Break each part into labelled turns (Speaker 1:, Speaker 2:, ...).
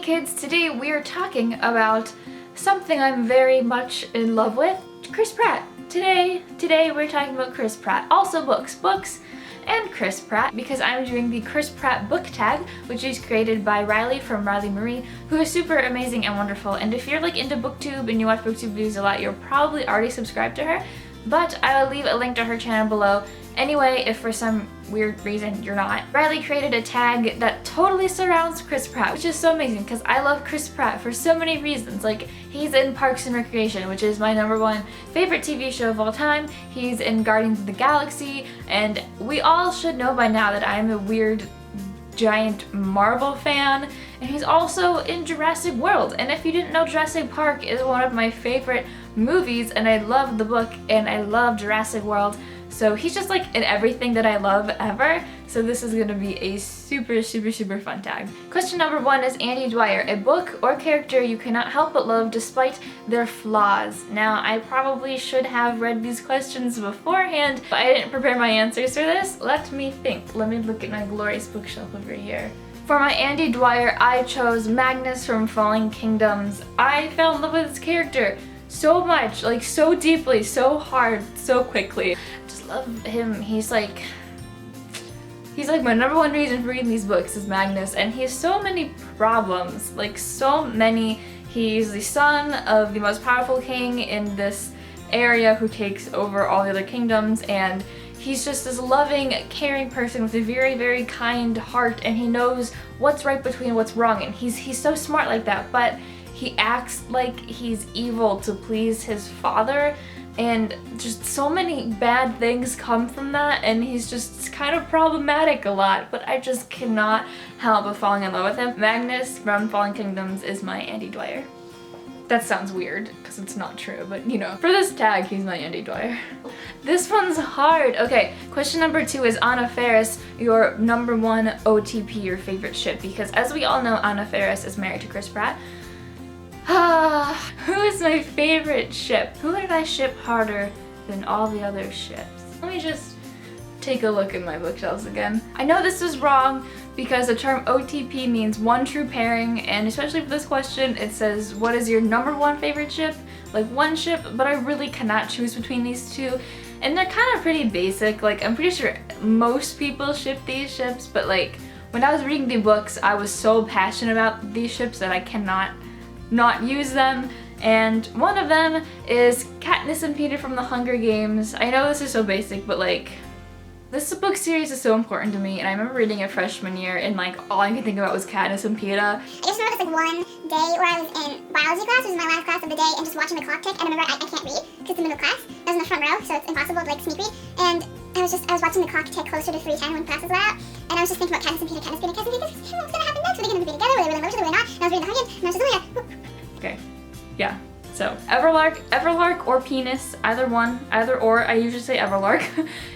Speaker 1: kids, today we are talking about something I'm very much in love with, Chris Pratt. Today we're talking about Chris Pratt. Also books, and Chris Pratt, because I'm doing the Chris Pratt book tag, which is created by Riley from Riley Marie, who is super amazing and wonderful. And if you're like into booktube and you watch booktube videos a lot, you're probably already subscribed to her, but I will leave a link to her channel below. Anyway, if for some weird reason you're not, Riley created a tag that totally surrounds Chris Pratt, which is so amazing because I love Chris Pratt for so many reasons. Like, he's in Parks and Recreation, which is my #1 favorite TV show of all time. He's in Guardians of the Galaxy, and we all should know by now that I'm a weird giant Marvel fan, and he's also in Jurassic World. And if you didn't know, Jurassic Park is one of my favorite movies, and I love the book and I love Jurassic World. So he's just like in everything that I love ever. So this is gonna be a super fun tag. Question number 1 is Andy Dwyer, a book or character you cannot help but love despite their flaws. Now, I probably should have read these questions beforehand, but I didn't prepare my answers for this. Let me think. Let me look at my glorious bookshelf over here. For my Andy Dwyer, I chose Magnus from Falling Kingdoms. I fell in love with this character so much, like so deeply, so hard, so quickly. Just love him. He's like my #1 reason for reading these books is Magnus, and he has so many problems, like so many. He's the son of the most powerful king in this area who takes over all the other kingdoms, and he's just this loving, caring person with a very kind heart, and he knows what's right between what's wrong, and he's so smart like that, but he acts like he's evil to please his father, and just so many bad things come from that, and he's just kind of problematic a lot, but I just cannot help but falling in love with him. Magnus from Fallen Kingdoms is my Andy Dwyer. That sounds weird, because it's not true, but you know, for this tag, he's my Andy Dwyer. This one's hard. Okay, question number 2 is Anna Faris, your #1 OTP, your favorite ship, because as we all know, Anna Faris is married to Chris Pratt. Who is my favorite ship? Who did I ship harder than all the other ships? Let me just take a look at my bookshelves again. I know this is wrong because the term OTP means one true pairing, and especially for this question, it says, what is your #1 favorite ship? Like one ship, but I really cannot choose between these two. And they're kind of pretty basic. Like, I'm pretty sure most people ship these ships, but like, when I was reading the books, I was so passionate about these ships that I cannot not use them, and one of them is Katniss and Peeta from the Hunger Games. I know this is so basic, but like, this book series is so important to me, and I remember reading it freshman year, and like, all I could think about was Katniss and Peeta.
Speaker 2: I just remember this like one day where I was in biology class, it was my last class of the day, and just watching the clock tick, and I remember I can't read, because it's the middle of class. I was in the front row, so it's impossible to like sneak read, and I was watching the clock tick closer to 3:10 when classes were out, and I was just thinking about Katniss and Peeta, what's gonna happen next? Were they gonna be together? Were they really emotional? Were they not? And I was reading the Hunger Games, and I was just, oh my god.
Speaker 1: Okay, yeah. So Everlark or Penis, either one, either or, I usually say Everlark,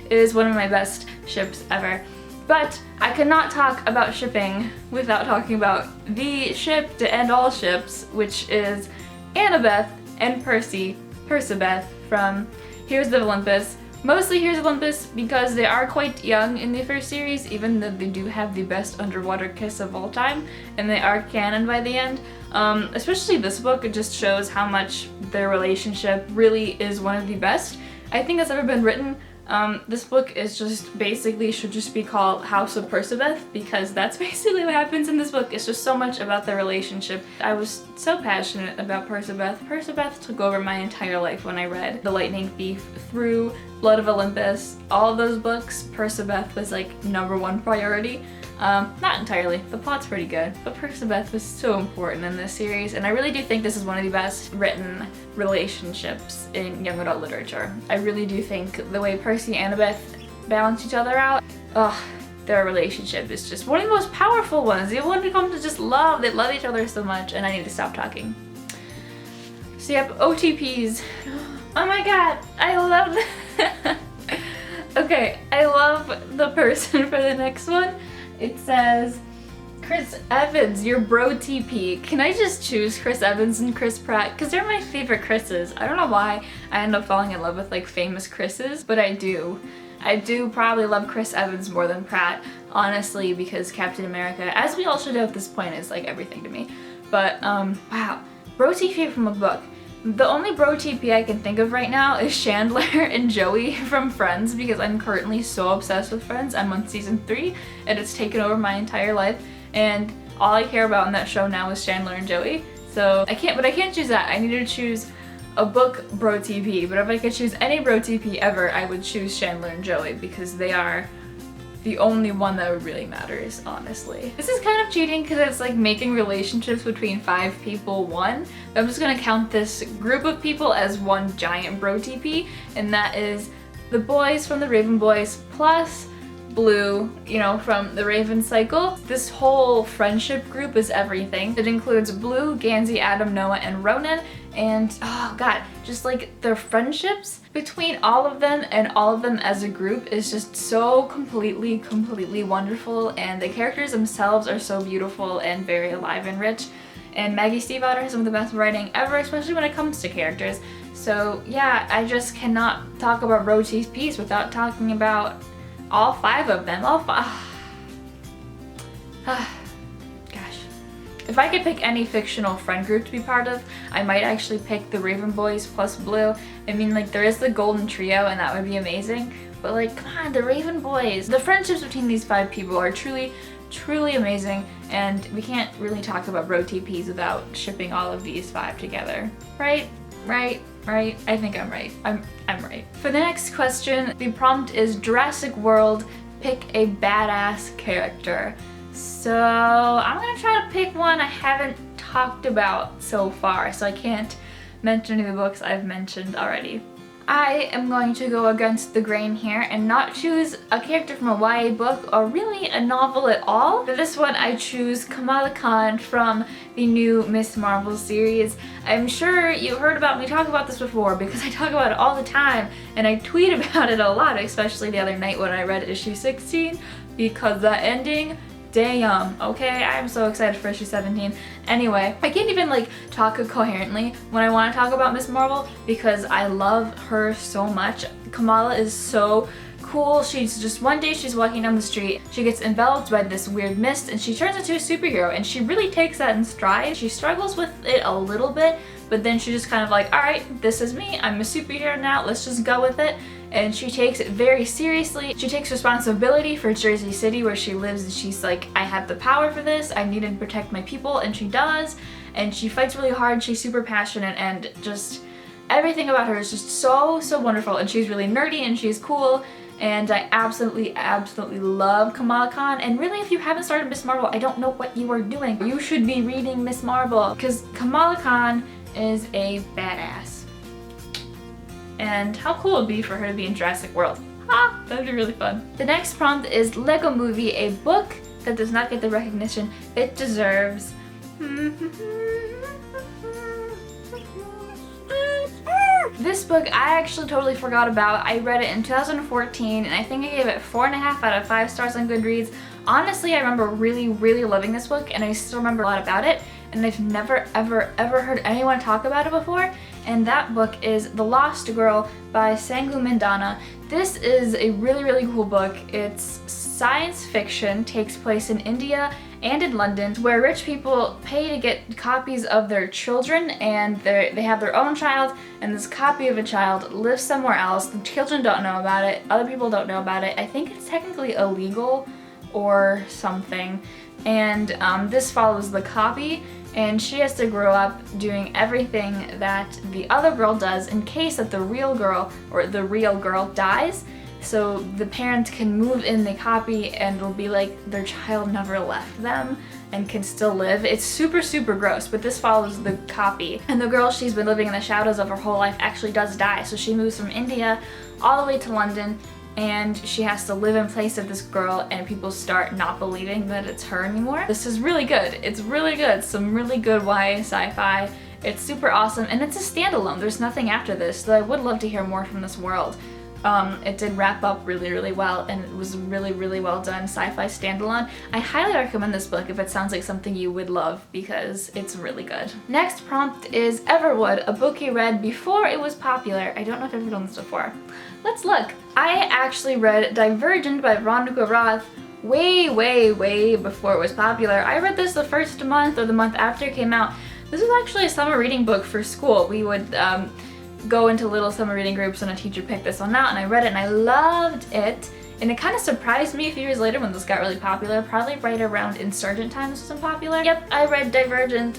Speaker 1: is one of my best ships ever. But I could not talk about shipping without talking about the ship to end all ships, which is Annabeth and Persebeth from Heroes of Olympus. Mostly Heroes of Olympus because they are quite young in the first series, even though they do have the best underwater kiss of all time, and they are canon by the end. Especially this book, it just shows how much their relationship really is one of the best I think that's ever been written. This book is just basically should just be called House of Persebeth, because that's basically what happens in this book. It's just so much about their relationship. I was so passionate about Persebeth. Persebeth took over my entire life when I read The Lightning Thief through Blood of Olympus. All of those books, Persebeth was like #1 priority. Not entirely, the plot's pretty good, but Persebeth was so important in this series, and I really do think this is one of the best written relationships in young adult literature. I really do think the way Percy and Annabeth balance each other out, their relationship is just one of the most powerful ones. The one who comes to just love, they love each other so much, and I need to stop talking. So yep, OTPs. Oh my god, I love that. Okay, I love the person for the next one. It says, Chris Evans, your bro TP. Can I just choose Chris Evans and Chris Pratt? Because they're my favorite Chris's. I don't know why I end up falling in love with like famous Chris's, but I do. I do probably love Chris Evans more than Pratt. honestly, because Captain America, as we all should know at this point, is like everything to me. But wow, bro TP from a book. The only bro TP I can think of right now is Chandler and Joey from Friends, because I'm currently so obsessed with Friends. I'm on season 3 and it's taken over my entire life, and all I care about in that show now is Chandler and Joey. So I can't choose that. I need to choose a book bro TP, but if I could choose any bro TP ever, I would choose Chandler and Joey, because they are the only one that really matters, honestly. This is kind of cheating because it's like making relationships between 5 people one, but I'm just gonna count this group of people as one giant bro TP, and that is the boys from the Raven Boys plus Blue, you know, from the Raven cycle. This whole friendship group is everything. It includes Blue, Gansey, Adam, Noah, and Ronan, and oh god, just like their friendships between all of them and all of them as a group is just so completely wonderful, and the characters themselves are so beautiful and very alive and rich. And Maggie Stiefvater has some of the best writing ever, especially when it comes to characters. So yeah, I just cannot talk about bro TPs without talking about all 5 of them. All 5. Gosh. If I could pick any fictional friend group to be part of, I might actually pick the Raven Boys plus Blue. I mean, like, there is the Golden Trio and that would be amazing, but like, come on, the Raven Boys. The friendships between these 5 people are truly amazing, and we can't really talk about bro TPs without shipping all of these 5 together. Right? I think I'm right. I'm right. For the next question, the prompt is Jurassic World, pick a badass character. So I'm gonna try to pick one I haven't talked about so far, so I can't mention any of the books I've mentioned already. I am going to go against the grain here and not choose a character from a YA book or really a novel at all. For this one, I choose Kamala Khan from the new Miss Marvel series. I'm sure you've heard about me talk about this before because I talk about it all the time and I tweet about it a lot, especially the other night when I read issue 16, because the ending, damn, okay? I'm so excited for issue 17. Anyway, I can't even like talk coherently when I want to talk about Miss Marvel because I love her so much. Kamala is so cool. She's just, one day she's walking down the street, she gets enveloped by this weird mist and she turns into a superhero, and she really takes that in stride. She struggles with it a little bit, but then she just kind of like, alright, this is me, I'm a superhero now, let's just go with it. And she takes it very seriously. She takes responsibility for Jersey City where she lives, and she's like, I have the power for this, I need to protect my people, and she does. And she fights really hard, she's super passionate, and just everything about her is just so wonderful. And she's really nerdy and she's cool, and I absolutely love Kamala Khan. And really, if you haven't started Miss Marvel, I don't know what you are doing. You should be reading Miss Marvel because Kamala Khan is a badass. And how cool it would be for her to be in Jurassic World. Ah, that would be really fun. The next prompt is Lego Movie, a book that does not get the recognition it deserves. This book I actually totally forgot about. I read it in 2014 and I think I gave it 4.5 out of 5 stars on Goodreads. Honestly, I remember really loving this book, and I still remember a lot about it, and I've never ever heard anyone talk about it before. And that book is The Lost Girl by Sangu Mandana. This is a really cool book. It's science fiction, takes place in India and in London, where rich people pay to get copies of their children, and they have their own child, and this copy of a child lives somewhere else. The children don't know about it, other people don't know about it. I think it's technically illegal or something. And this follows the copy, and she has to grow up doing everything that the other girl does in case that the real girl dies, so the parents can move in the copy and it'll be like their child never left them and can still live. It's super gross, but this follows the copy. And the girl, she's been living in the shadows of her whole life, actually does die, so she moves from India all the way to London, and she has to live in place of this girl, and people start not believing that it's her anymore. This is really good. It's really good. Some really good YA sci-fi. It's super awesome, and it's a standalone. There's nothing after this, so I would love to hear more from this world. It did wrap up really well, and it was really well done sci-fi standalone. I highly recommend this book if it sounds like something you would love, because it's really good. Next prompt is Everwood, a book you read before it was popular. I don't know if I've ever done this before. Let's look. I actually read Divergent by Veronica Roth way before it was popular. I read this the first month or the month after it came out. This was actually a summer reading book for school. We would go into little summer reading groups and a teacher picked this one out and I read it and I loved it. And it kind of surprised me a few years later when this got really popular, probably right around Insurgent time this was unpopular. Yep, I read Divergent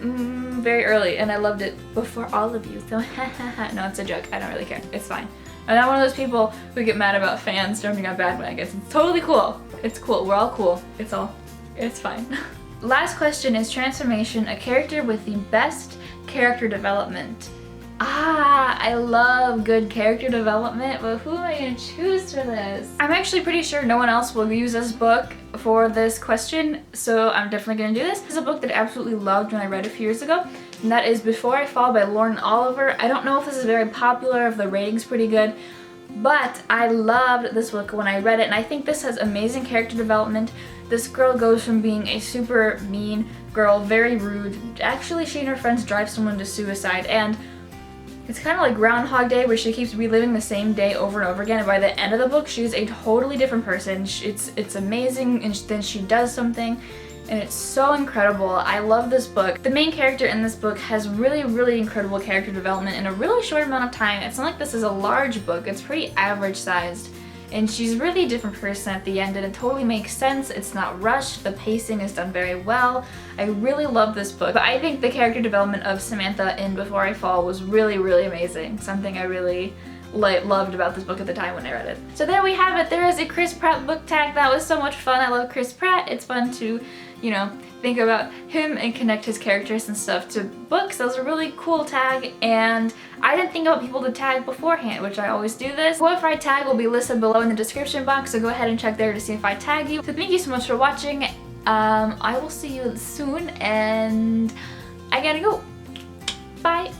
Speaker 1: very early and I loved it before all of you, so no, it's a joke. I don't really care. It's fine. I'm not one of those people who get mad about fans jumping on bandwagons. It's totally cool. It's cool. We're all cool. It's fine. Last question is transformation, a character with the best character development. I love good character development, but who am I gonna choose for this? I'm actually pretty sure no one else will use this book for this question, so I'm definitely gonna do this. This is a book that I absolutely loved when I read it a few years ago, and that is Before I Fall by Lauren Oliver. I don't know if this is very popular, if the rating's pretty good, but I loved this book when I read it, and I think this has amazing character development. This girl goes from being a super mean girl, very rude. Actually, she and her friends drive someone to suicide, and it's kind of like Groundhog Day where she keeps reliving the same day over and over again, and by the end of the book she's a totally different person. It's amazing, and then she does something and it's so incredible. I love this book. The main character in this book has really incredible character development in a really short amount of time. It's not like this is a large book, it's pretty average sized. And she's really a different person at the end, and it totally makes sense. It's not rushed, the pacing is done very well. I really love this book, but I think the character development of Samantha in Before I Fall was really amazing. Something I really loved about this book at the time when I read it. So there we have it. There is a Chris Pratt book tag. That was so much fun. I love Chris Pratt. It's fun to, you know, think about him and connect his characters and stuff to books. That was a really cool tag, and I didn't think about people to tag beforehand, which I always do this. Whoever I tag will be listed below in the description box, so go ahead and check there to see if I tag you. So thank you so much for watching. I will see you soon, and I gotta go. Bye.